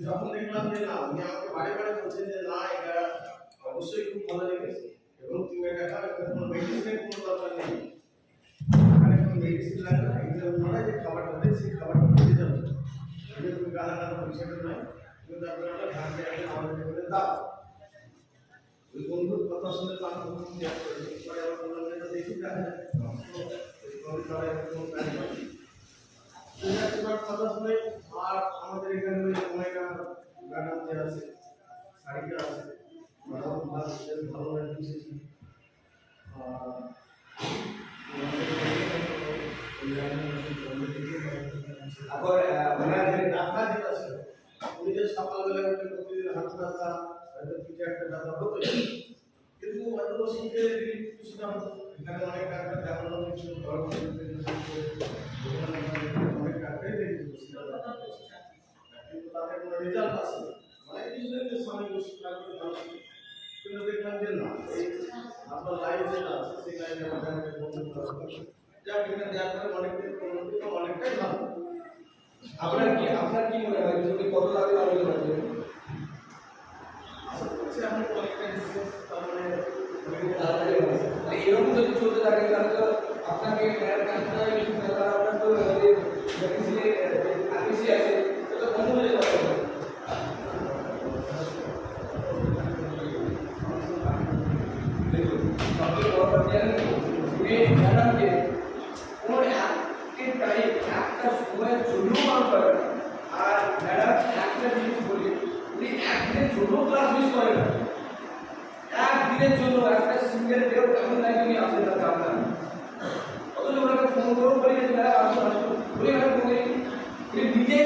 যখন দেখলাম যে না উনি আমাকে বারে বারে বলছেন যে না এটা অবশ্যই খুব ভালো লেগেছে এবং তুমি এটা খাবে কোনো মেডিসিনের কোনো দরকার নেই, এখানে কোনো মেডিসিন লাগে না, এখানে ওনারা যে খাবারটা দেয় সেই খাবারটা খেতে যাবে, তুমি গালাগালা বিষয়টা নয়, কিন্তু আপনারা ঢাকতে ঢাকতে আমাদের বলে দাও। ওই বন্ধুর কথা শুনে তো আমি খুব ত্যাগ করি, পরে আবার বললাম এটা দেখি দেখা যায় কথা শুনে। আর আমাদের এখানে ওই সময়টা ম্যাডাম যে আছে শাড়িটা আছে ম্যাডাম ভালো বিশেষ উনি যে সকালবেলা উঠে প্রতিদিন হাত ব্যথা হয়তো পিঠে একটা ব্যথা হতো, কিন্তু হয়তো শীতের কিছুটা এখানে অনেক ডাক্তার দেখানো কিছু অনেক ডাক্তারই দেখেছি কিন্তু তাদের কোনো রেজাল্ট আসে অনেক কিছু স্বামী ওষুধ লাগবে ভালো, কিন্তু দেখলাম যে না এই আপনার লাইফ যেটা আছে সেই লাইফে আমাদের বন্ধু যা এখানে দেওয়ার পরে অনেকদিন অনেকটাই ভালো। আপনার কি মনে হয় যদি কত লাগে আবেদন করবেন? আমি অনেকটাই তার মানে এরকম যদি চলতে থাকে তাহলে তো আপনাকে আপনার তো আরবিসি আছে তো কম হয়ে যাবে। দেখুন সবচেয়ে বড় কথা জানেন ম্যাডামকে ওর একটা সময়ের জন্য মান করে না, আর ম্যাডাম একটা জিনিস বলি উনি একদিনের জন্য ক্লাস মিস করে না, একদিনের জন্য একটা সিঙ্গেল ডেও এমন নাই উনি আসেন না জানতেন, অথচ ওনাকে ফোন করেও বলি যে ম্যাডাম আসুন আসুন বলি ম্যাডাম উনি নিজেই